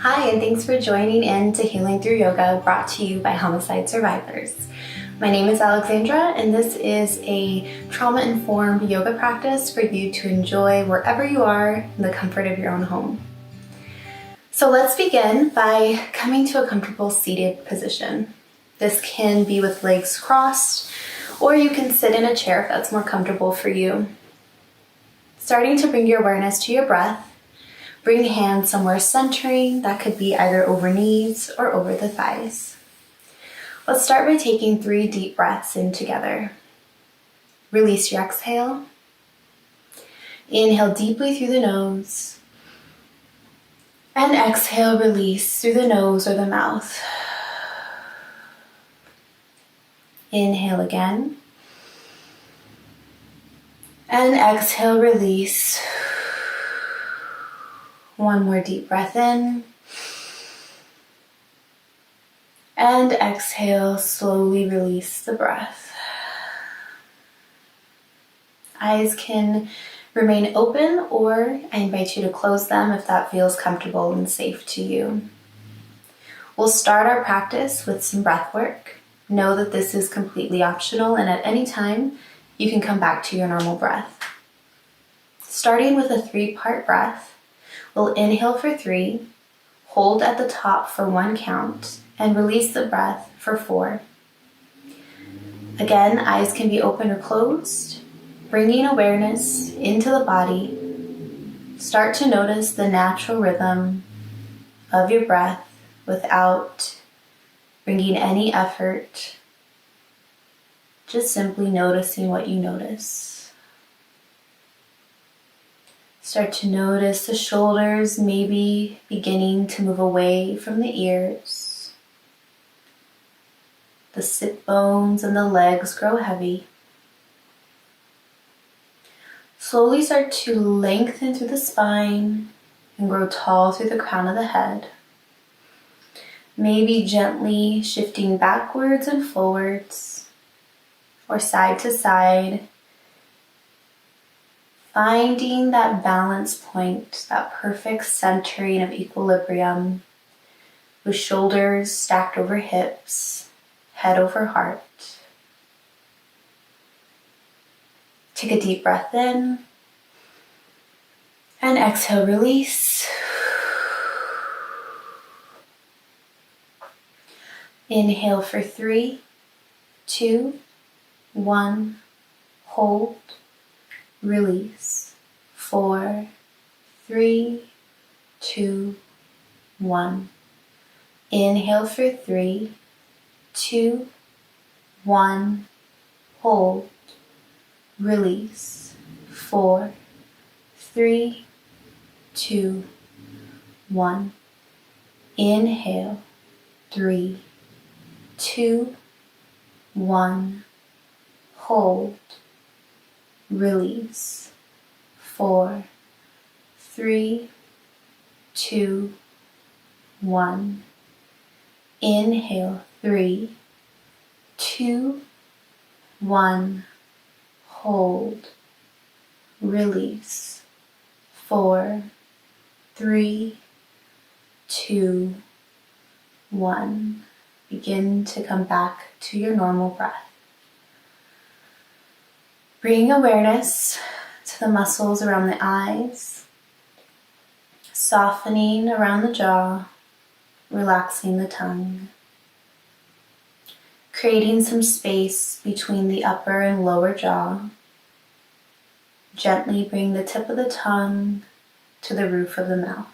Hi, and thanks for joining in to Healing Through Yoga, brought to you by Homicide Survivors. My name is Alexandra, and this is a trauma-informed yoga practice for you to enjoy wherever you are in the comfort of your own home. So let's begin by coming to a comfortable seated position. This can be with legs crossed, or you can sit in a chair if that's more comfortable for you. Starting to bring your awareness to your breath, bring hands somewhere centering. That could be either over knees or over the thighs. Let's start by taking 3 deep breaths in together. Release your exhale. Inhale deeply through the nose. And exhale, release through the nose or the mouth. Inhale again. And exhale, release. One more deep breath in. And exhale, slowly release the breath. Eyes can remain open, or I invite you to close them if that feels comfortable and safe to you. We'll start our practice with some breath work. Know that this is completely optional, and at any time, you can come back to your normal breath. Starting with a 3-part breath, we'll inhale for 3, hold at the top for 1 count, and release the breath for 4. Again, eyes can be open or closed. Bringing awareness into the body, start to notice the natural rhythm of your breath without bringing any effort, just simply noticing what you notice. Start to notice the shoulders maybe beginning to move away from the ears. The sit bones and the legs grow heavy. Slowly start to lengthen through the spine and grow tall through the crown of the head. Maybe gently shifting backwards and forwards or side to side, finding that balance point, that perfect centering of equilibrium, with shoulders stacked over hips, head over heart. Take a deep breath in and exhale, release. Inhale for 3, 2, 1, hold, release. 4, 3, 2, 1. Inhale for 3, 2, 1, hold, release. 4, 3, 2, 1. Inhale, 3, 2, 1. Hold, release. 4, 3, 2, 1. Inhale, 3, 2, 1. Hold, release. 4, 3, 2, 1. Begin to come back to your normal breath. Bring awareness to the muscles around the eyes, softening around the jaw, relaxing the tongue. Creating some space between the upper and lower jaw. Gently bring the tip of the tongue to the roof of the mouth.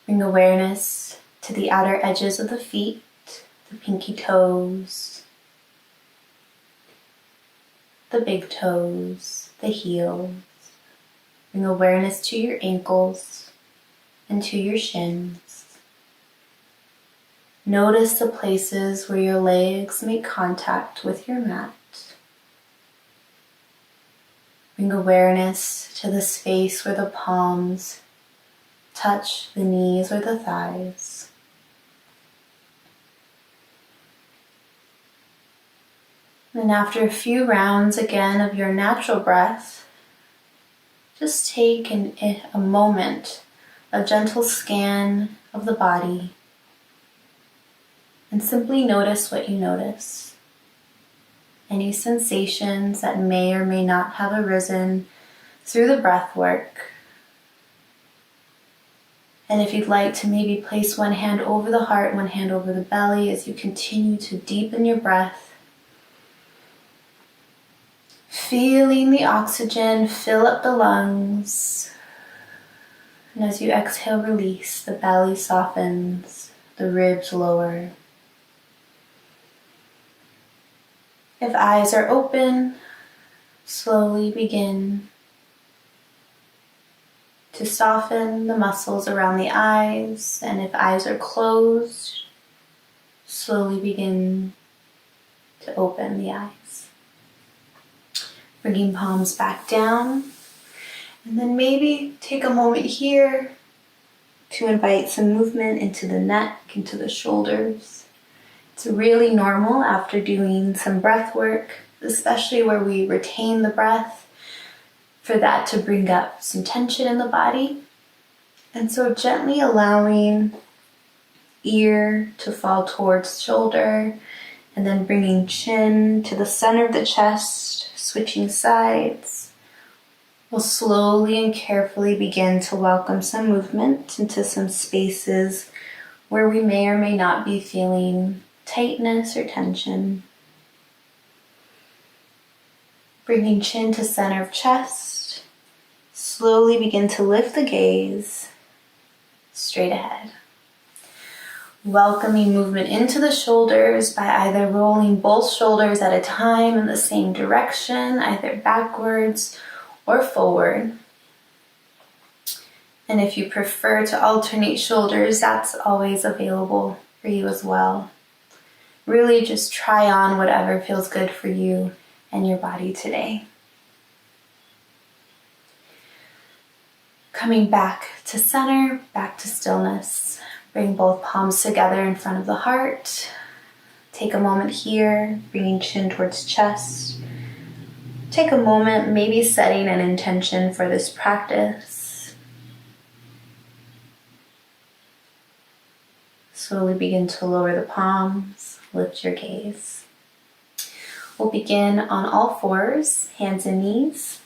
Bring awareness to the outer edges of the feet, the pinky toes, the big toes, the heels. Bring awareness to your ankles and to your shins. Notice the places where your legs make contact with your mat. Bring awareness to the space where the palms touch the knees or the thighs. And after a few rounds again of your natural breath, just take a moment, a gentle scan of the body, and simply notice what you notice. Any sensations that may or may not have arisen through the breath work. And if you'd like to maybe place one hand over the heart, one hand over the belly as you continue to deepen your breath. Feeling the oxygen fill up the lungs. And as you exhale, release, the belly softens, the ribs lower. If eyes are open, slowly begin to soften the muscles around the eyes. And if eyes are closed, slowly begin to open the eyes. Bringing palms back down. And then maybe take a moment here to invite some movement into the neck, into the shoulders. It's really normal after doing some breath work, especially where we retain the breath, for that to bring up some tension in the body. And so gently allowing ear to fall towards shoulder, and then bringing chin to the center of the chest, switching sides. We'll slowly and carefully begin to welcome some movement into some spaces where we may or may not be feeling tightness or tension. Bringing chin to center of chest, slowly begin to lift the gaze straight ahead. Welcoming movement into the shoulders by either rolling both shoulders at a time in the same direction, either backwards or forward. And if you prefer to alternate shoulders, that's always available for you as well. Really just try on whatever feels good for you and your body today. Coming back to center, back to stillness. Bring both palms together in front of the heart. Take a moment here, bringing chin towards chest. Take a moment, maybe setting an intention for this practice. Slowly begin to lower the palms, lift your gaze. We'll begin on all fours, hands and knees.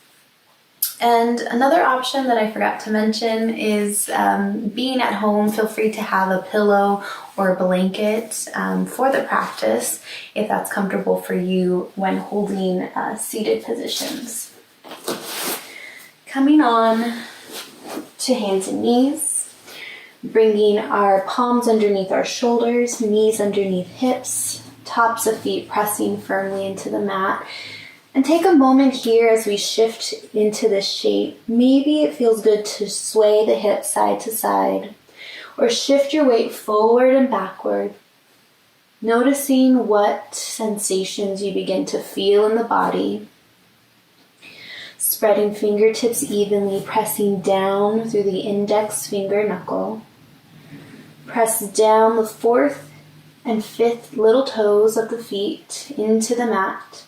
And another option that I forgot to mention is being at home, feel free to have a pillow or a blanket for the practice if that's comfortable for you when holding seated positions. Coming on to hands and knees, bringing our palms underneath our shoulders, knees underneath hips, tops of feet pressing firmly into the mat. And take a moment here as we shift into this shape. Maybe it feels good to sway the hips side to side or shift your weight forward and backward, noticing what sensations you begin to feel in the body. Spreading fingertips evenly, pressing down through the index finger knuckle. Press down the fourth and fifth little toes of the feet into the mat.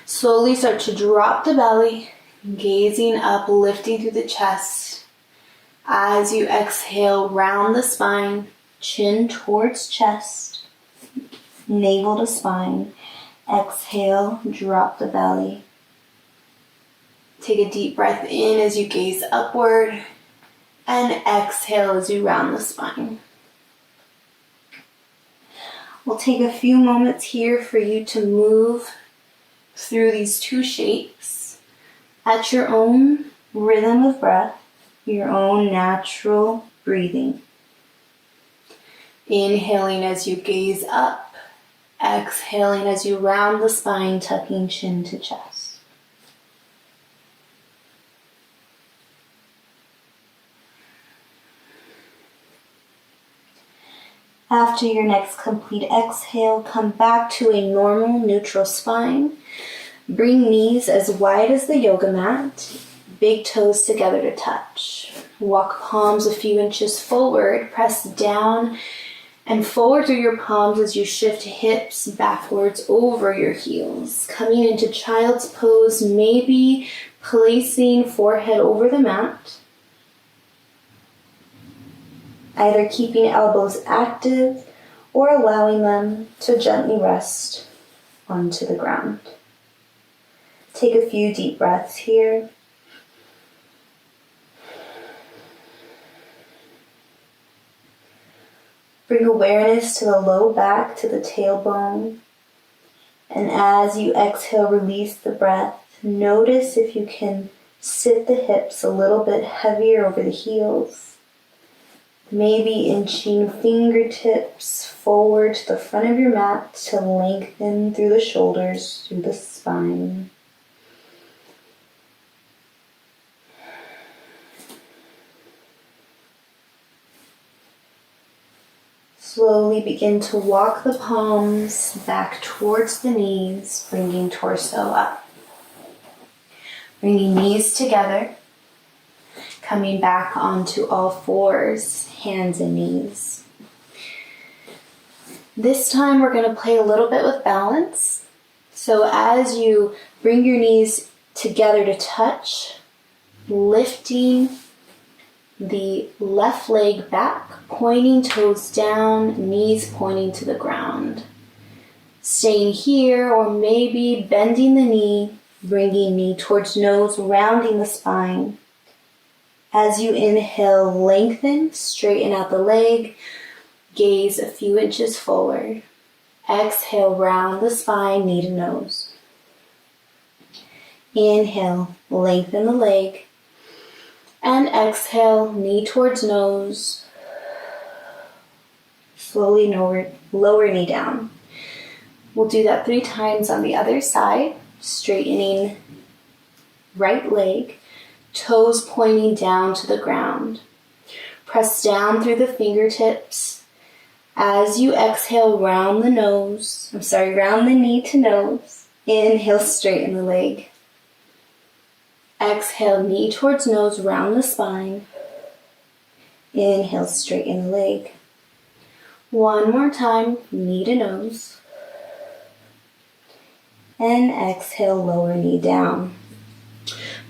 Slowly start to drop the belly, gazing up, lifting through the chest. As you exhale, round the spine, chin towards chest, navel to spine. Exhale, drop the belly. Take a deep breath in as you gaze upward, and exhale as you round the spine. We'll take a few moments here for you to move through these two shapes at your own rhythm of breath, your own natural breathing. Inhaling as you gaze up, exhaling as you round the spine, tucking chin to chest. After your next complete exhale, come back to a normal neutral spine. Bring knees as wide as the yoga mat, big toes together to touch. Walk palms a few inches forward, press down and forward through your palms as you shift hips backwards over your heels. Coming into child's pose, maybe placing forehead over the mat, either keeping elbows active or allowing them to gently rest onto the ground. Take a few deep breaths here. Bring awareness to the low back, to the tailbone. And as you exhale, release the breath. Notice if you can sit the hips a little bit heavier over the heels. Maybe inching fingertips forward to the front of your mat to lengthen through the shoulders, through the spine. Slowly begin to walk the palms back towards the knees, bringing torso up. Bringing knees together, coming back onto all fours, hands and knees. This time we're going to play a little bit with balance. So as you bring your knees together to touch, lifting the left leg back, pointing toes down, knees pointing to the ground. Staying here, or maybe bending the knee, bringing knee towards nose, rounding the spine. As you inhale, lengthen, straighten out the leg, gaze a few inches forward. Exhale, round the spine, knee to nose. Inhale, lengthen the leg. And exhale, knee towards nose. Slowly lower knee down. We'll do that 3 times on the other side. Straightening right leg, toes pointing down to the ground. Press down through the fingertips. As you exhale, round the knee to nose. Inhale, straighten the leg. Exhale, knee towards nose, round the spine. Inhale, straighten the leg. One more time, knee to nose. And exhale, lower knee down.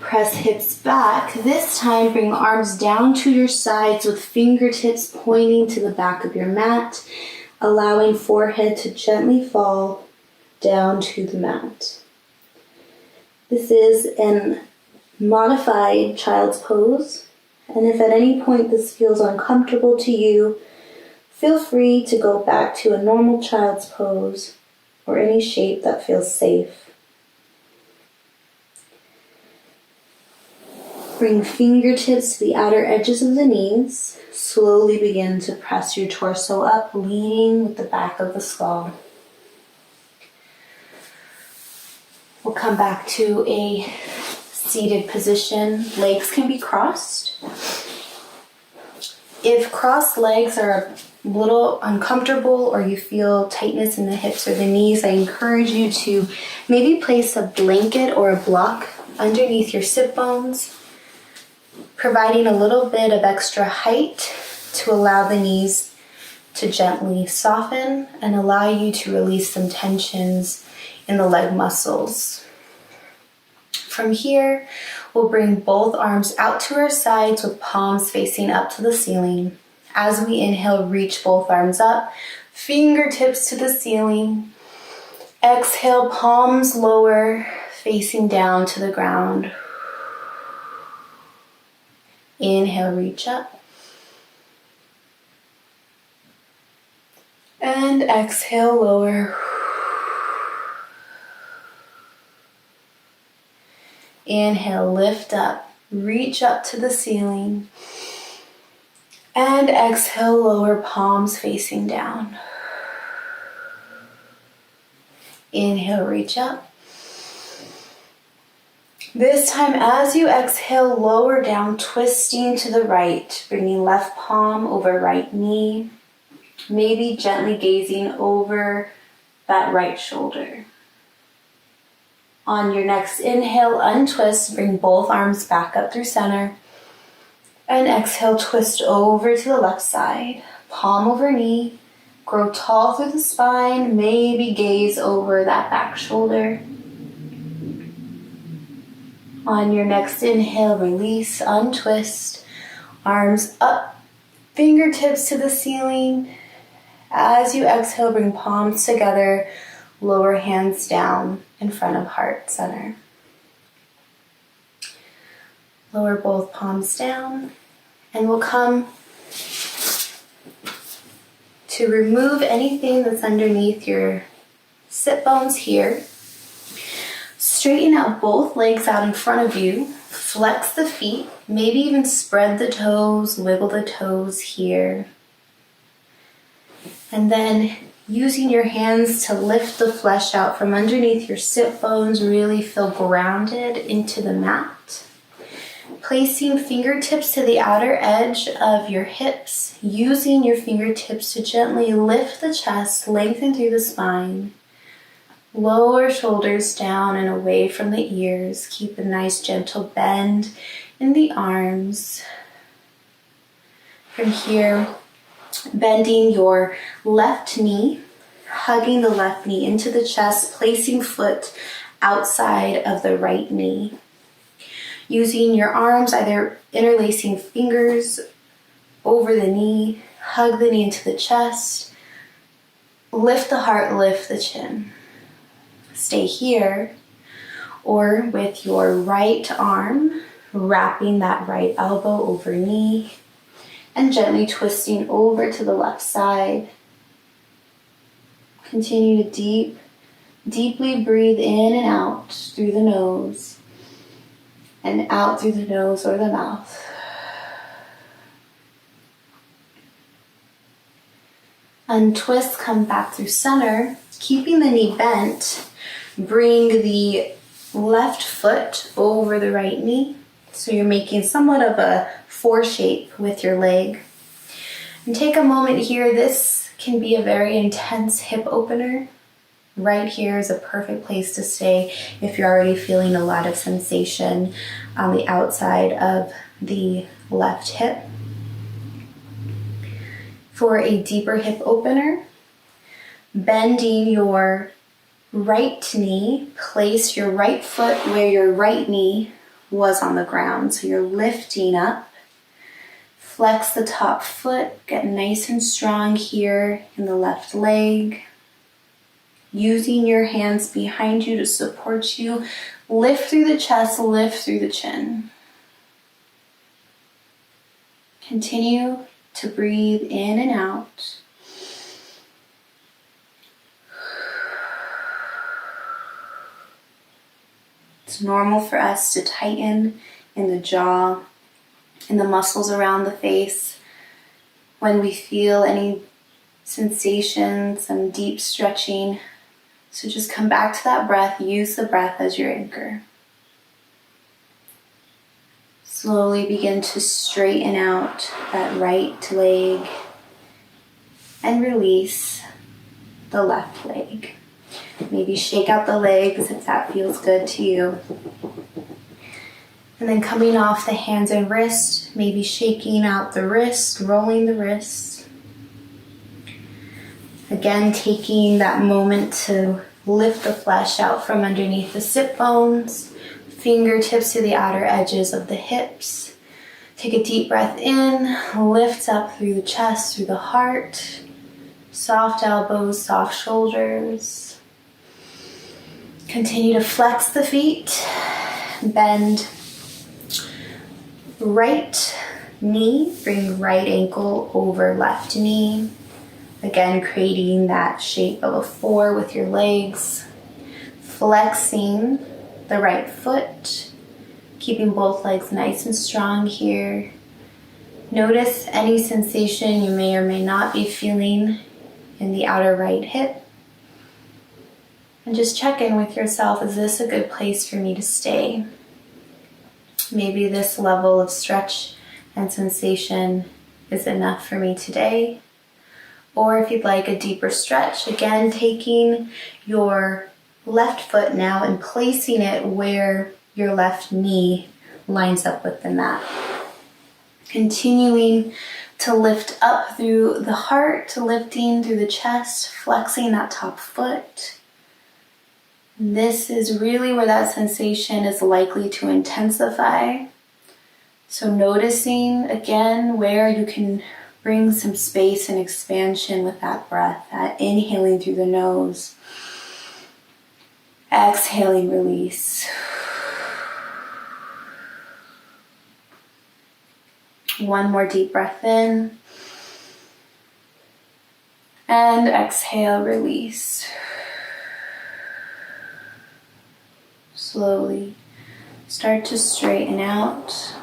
Press hips back. This time, bring arms down to your sides with fingertips pointing to the back of your mat, allowing forehead to gently fall down to the mat. This is an modified child's pose, and if at any point this feels uncomfortable to you, feel free to go back to a normal child's pose or any shape that feels safe. Bring fingertips to the outer edges of the knees. Slowly begin to press your torso up, leading with the back of the skull. We'll come back to a seated position. Legs can be crossed. If crossed legs are a little uncomfortable or you feel tightness in the hips or the knees, I encourage you to maybe place a blanket or a block underneath your sit bones, providing a little bit of extra height to allow the knees to gently soften and allow you to release some tensions in the leg muscles. From here, we'll bring both arms out to our sides with palms facing up to the ceiling. As we inhale, reach both arms up, fingertips to the ceiling. Exhale, palms lower, facing down to the ground. Inhale, reach up. And exhale, lower. Inhale, lift up, reach up to the ceiling. And exhale, lower, palms facing down. Inhale, reach up. This time, as you exhale, lower down, twisting to the right, bringing left palm over right knee, maybe gently gazing over that right shoulder. On your next inhale, untwist, bring both arms back up through center. And exhale, twist over to the left side. Palm over knee. Grow tall through the spine. Maybe gaze over that back shoulder. On your next inhale, release, untwist, arms up, fingertips to the ceiling. As you exhale, bring palms together, lower hands down in front of heart center. Lower both palms down, and we'll come to remove anything that's underneath your sit bones here. Straighten out both legs out in front of you. Flex the feet, maybe even spread the toes, wiggle the toes here. And then using your hands to lift the flesh out from underneath your sit bones, really feel grounded into the mat. Placing fingertips to the outer edge of your hips, using your fingertips to gently lift the chest, lengthen through the spine. Lower shoulders down and away from the ears. Keep a nice gentle bend in the arms. From here, bending your left knee, hugging the left knee into the chest, placing foot outside of the right knee. Using your arms, either interlacing fingers over the knee, hug the knee into the chest, lift the heart, lift the chin. Stay here, or with your right arm, wrapping that right elbow over knee, and gently twisting over to the left side. Continue to deeply breathe in and out through the nose, and out through the nose or the mouth. Untwist, come back through center, keeping the knee bent. Bring the left foot over the right knee. So you're making somewhat of a 4 shape with your leg. And take a moment here. This can be a very intense hip opener. Right here is a perfect place to stay if you're already feeling a lot of sensation on the outside of the left hip. For a deeper hip opener, bending your right knee, place your right foot where your right knee was on the ground. So you're lifting up. Flex the top foot, get nice and strong here in the left leg. Using your hands behind you to support you. Lift through the chest, lift through the chin. Continue to breathe in and out. It's normal for us to tighten in the jaw, in the muscles around the face. When we feel any sensation, some deep stretching. So just come back to that breath. Use the breath as your anchor. Slowly begin to straighten out that right leg and release the left leg. Maybe shake out the legs if that feels good to you. And then coming off the hands and wrists, maybe shaking out the wrist, rolling the wrist. Again, taking that moment to lift the flesh out from underneath the sit bones, fingertips to the outer edges of the hips. Take a deep breath in, lift up through the chest, through the heart. Soft elbows, soft shoulders. Continue to flex the feet, bend right knee, bring right ankle over left knee. Again, creating that shape of a 4 with your legs. Flexing the right foot, keeping both legs nice and strong here. Notice any sensation you may or may not be feeling in the outer right hip. And just check in with yourself, is this a good place for me to stay? Maybe this level of stretch and sensation is enough for me today. Or if you'd like a deeper stretch, again, taking your left foot now and placing it where your left knee lines up with the mat. Continuing to lift up through the heart, lifting through the chest, flexing that top foot. This is really where that sensation is likely to intensify. So noticing again where you can bring some space and expansion with that breath, that inhaling through the nose, exhaling, release. One more deep breath in. And exhale, release. Slowly start to straighten out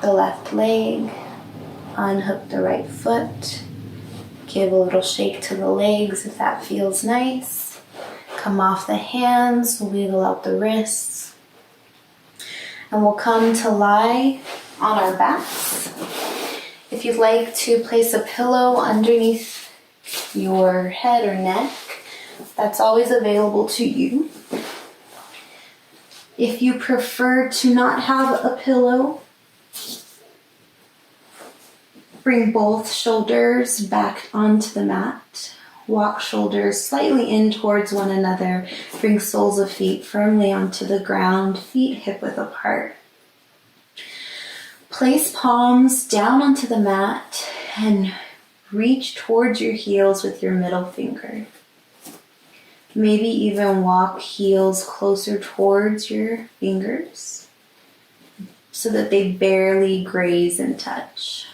the left leg, unhook the right foot, give a little shake to the legs if that feels nice. Come off the hands, wiggle out the wrists, and we'll come to lie on our backs. If you'd like to place a pillow underneath your head or neck, that's always available to you. If you prefer to not have a pillow, bring both shoulders back onto the mat. Walk shoulders slightly in towards one another. Bring soles of feet firmly onto the ground, feet hip width apart. Place palms down onto the mat and reach towards your heels with your middle finger. Maybe even walk heels closer towards your fingers so that they barely graze and touch.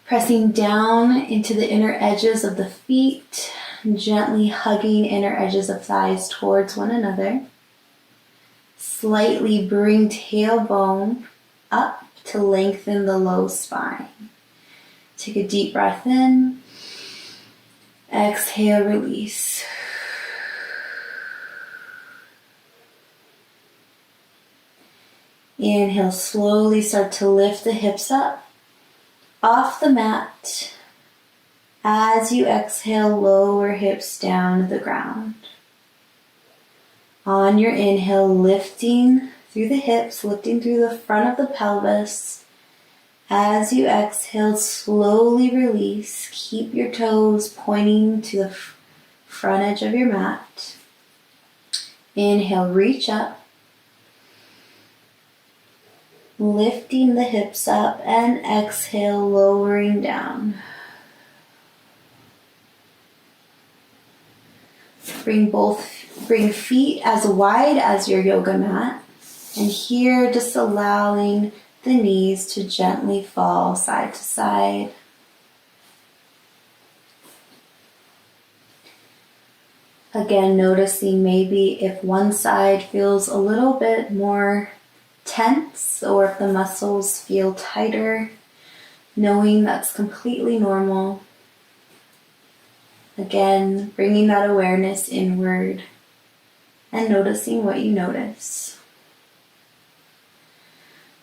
Pressing down into the inner edges of the feet, gently hugging inner edges of thighs towards one another. Slightly bring tailbone up to lengthen the low spine. Take a deep breath in. Exhale, release. Inhale, slowly start to lift the hips up off the mat. As you exhale, lower hips down to the ground. On your inhale, lifting through the hips, lifting through the front of the pelvis. As you exhale, slowly release. Keep your toes pointing to the front edge of your mat. Inhale, reach up. Lifting the hips up, and exhale, lowering down. Bring feet as wide as your yoga mat. And here, just allowing the knees to gently fall side to side. Again, noticing maybe if one side feels a little bit more tense or if the muscles feel tighter, knowing that's completely normal. Again, bringing that awareness inward and noticing what you notice.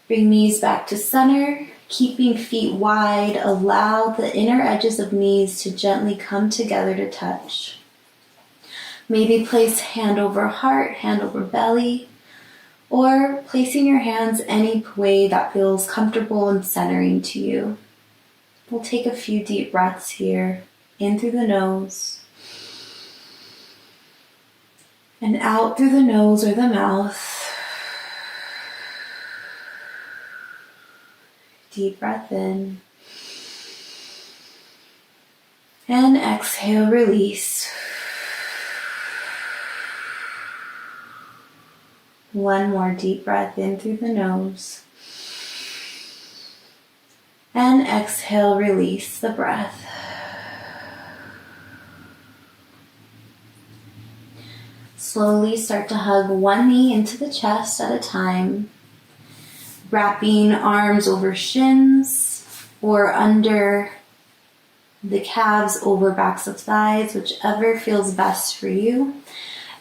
Bring knees back to center, keeping feet wide. Allow the inner edges of knees to gently come together to touch. Maybe place hand over heart, hand over belly, or placing your hands any way that feels comfortable and centering to you. We'll take a few deep breaths here, in through the nose, and out through the nose or the mouth. Deep breath in. And exhale, release. One more deep breath in through the nose. And exhale, release the breath. Slowly start to hug one knee into the chest at a time. Wrapping arms over shins or under the calves over backs of thighs, whichever feels best for you.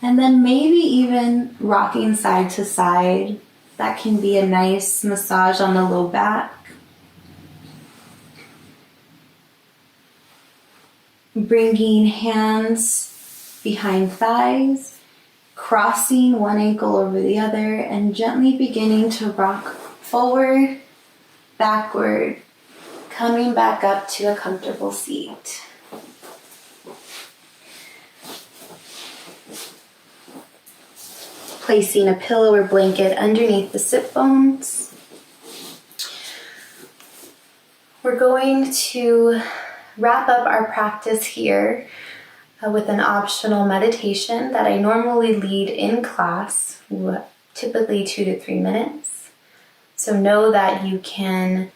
And then maybe even rocking side to side. That can be a nice massage on the low back. Bringing hands behind thighs, crossing one ankle over the other, and gently beginning to rock forward, backward, coming back up to a comfortable seat. placing a pillow or blanket underneath the sit bones. We're going to wrap up our practice here with an optional meditation that I normally lead in class, typically 2 to 3 minutes. So know that you can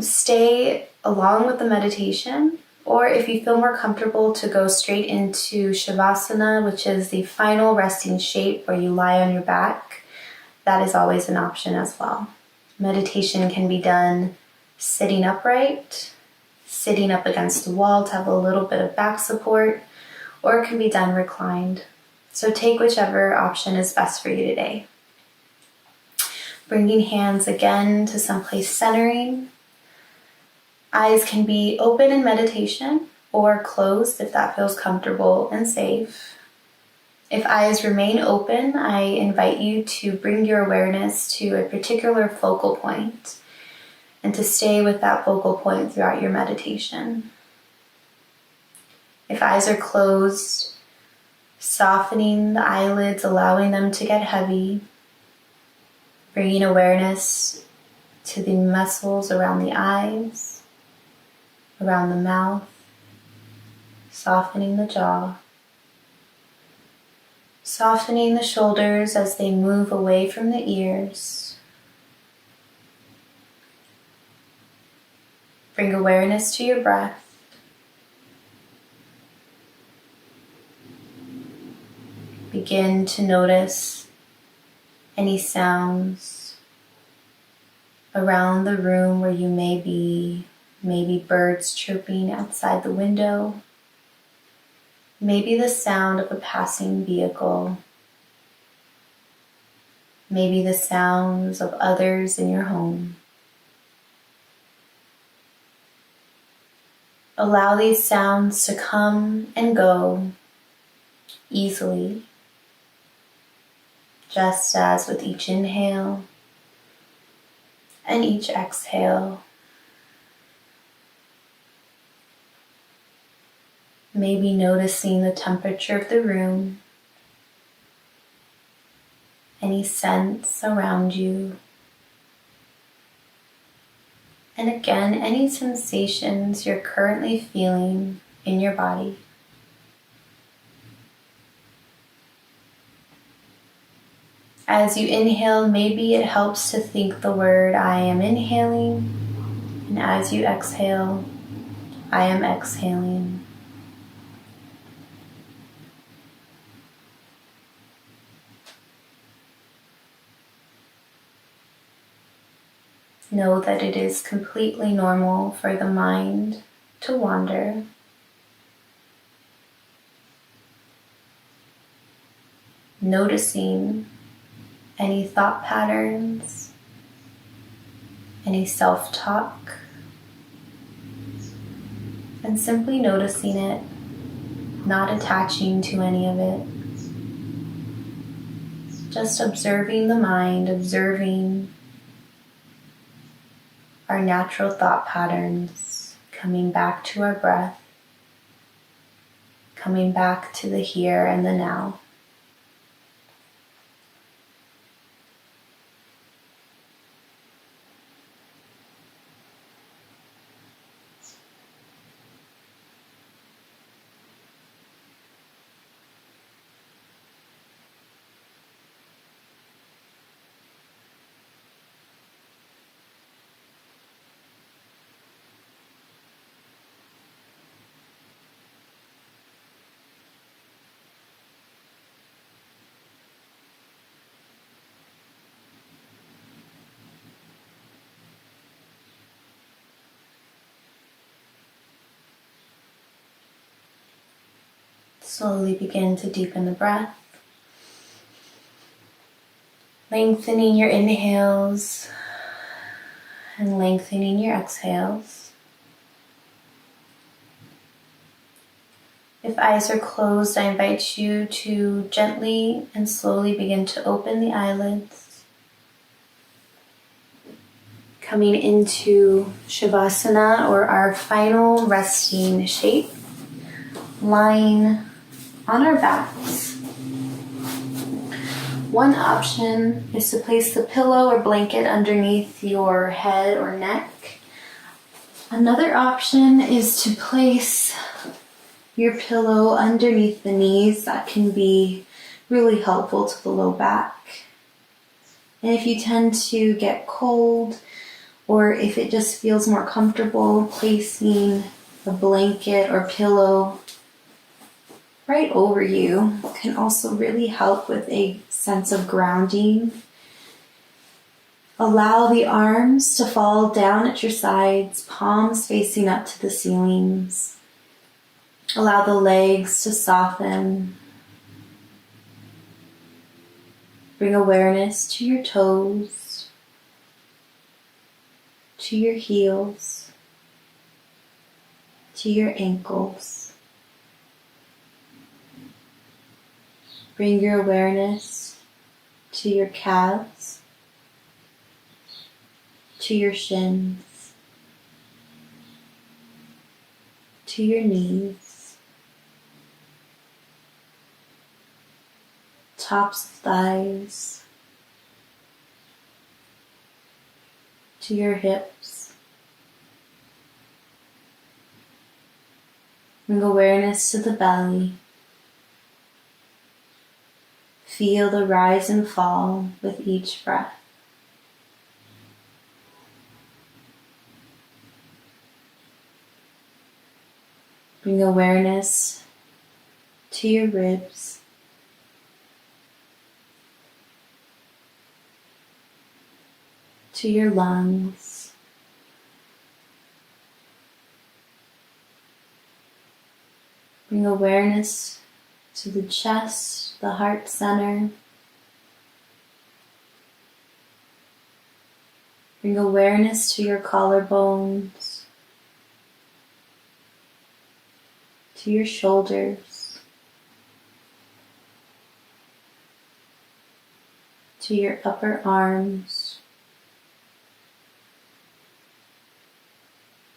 stay along with the meditation, or if you feel more comfortable to go straight into Shavasana, which is the final resting shape where you lie on your back, that is always an option as well. Meditation can be done sitting upright, sitting up against the wall to have a little bit of back support, or it can be done reclined. So take whichever option is best for you today. Bringing hands again to someplace centering. Eyes can be open in meditation or closed if that feels comfortable and safe. If eyes remain open, I invite you to bring your awareness to a particular focal point and to stay with that focal point throughout your meditation. If eyes are closed, softening the eyelids, allowing them to get heavy, bringing awareness to the muscles around the eyes, around the mouth, softening the jaw, softening the shoulders as they move away from the ears. Bring awareness to your breath. Begin to notice any sounds around the room where you may be. Maybe birds chirping outside the window. Maybe the sound of a passing vehicle. Maybe the sounds of others in your home. Allow these sounds to come and go easily, just as with each inhale and each exhale. Maybe noticing the temperature of the room, any scents around you, and again, any sensations you're currently feeling in your body. As you inhale, maybe it helps to think the word I am inhaling, and as you exhale, I am exhaling. Know that it is completely normal for the mind to wander. Noticing any thought patterns, any self-talk, and simply noticing it, not attaching to any of it. Just observing the mind, observing our natural thought patterns, coming back to our breath, coming back to the here and the now. Slowly begin to deepen the breath, lengthening your inhales and lengthening your exhales. If eyes are closed, I invite you to gently and slowly begin to open the eyelids, coming into Shavasana, or our final resting shape, lying on our backs, One option is to place the pillow or blanket underneath your head or neck. Another option is to place your pillow underneath the knees. That can be really helpful to the low back. And if you tend to get cold, or if it just feels more comfortable, placing a blanket or pillow right over you can also really help with a sense of grounding. Allow the arms to fall down at your sides, palms facing up to the ceilings. Allow the legs to soften. Bring awareness to your toes, to your heels, to your ankles. Bring your awareness to your calves, to your shins, to your knees, tops of thighs, to your hips. Bring awareness to the belly. Feel the rise and fall with each breath. Bring awareness to your ribs, to your lungs, bring awareness to the chest, the heart center. Bring awareness to your collarbones, to your shoulders, to your upper arms,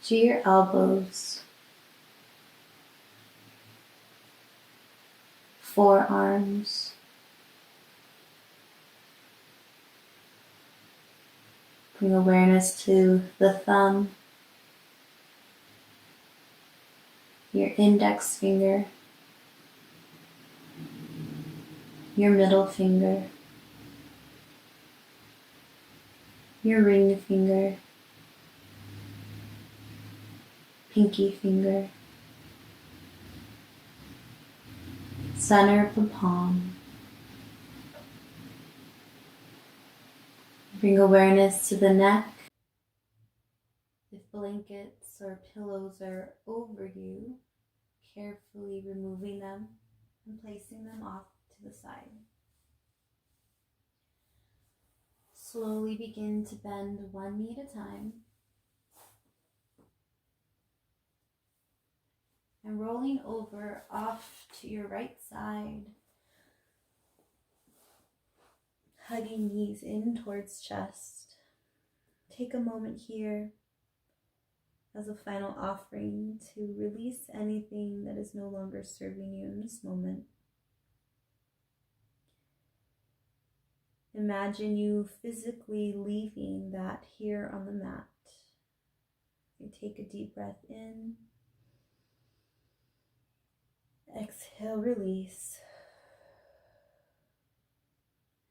to your elbows, forearms, bring awareness to the thumb, your index finger, your middle finger, your ring finger, pinky finger, center of the palm. Bring awareness to the neck. If blankets or pillows are over you, carefully removing them and placing them off to the side. Slowly begin to bend one knee at a time. And rolling over off to your right side, hugging knees in towards chest. Take a moment here as a final offering to release anything that is no longer serving you in this moment. Imagine you physically leaving that here on the mat. You take a deep breath in. Exhale, release.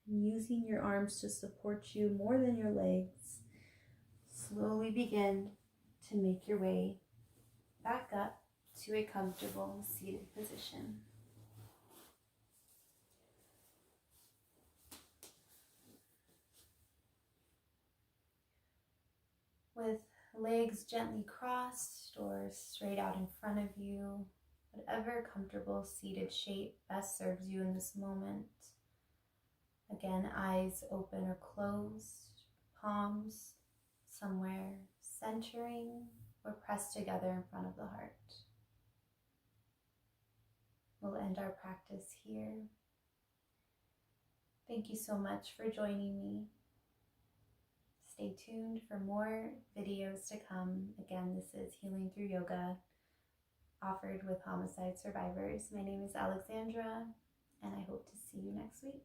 And using your arms to support you more than your legs, slowly begin to make your way back up to a comfortable seated position. With legs gently crossed or straight out in front of you, whatever comfortable seated shape best serves you in this moment. Again, eyes open or closed, palms somewhere centering or pressed together in front of the heart. We'll end our practice here. Thank you so much for joining me. Stay tuned for more videos to come. Again, this is Healing Through Yoga, offered with Homicide Survivors. My name is Alexandra, and I hope to see you next week.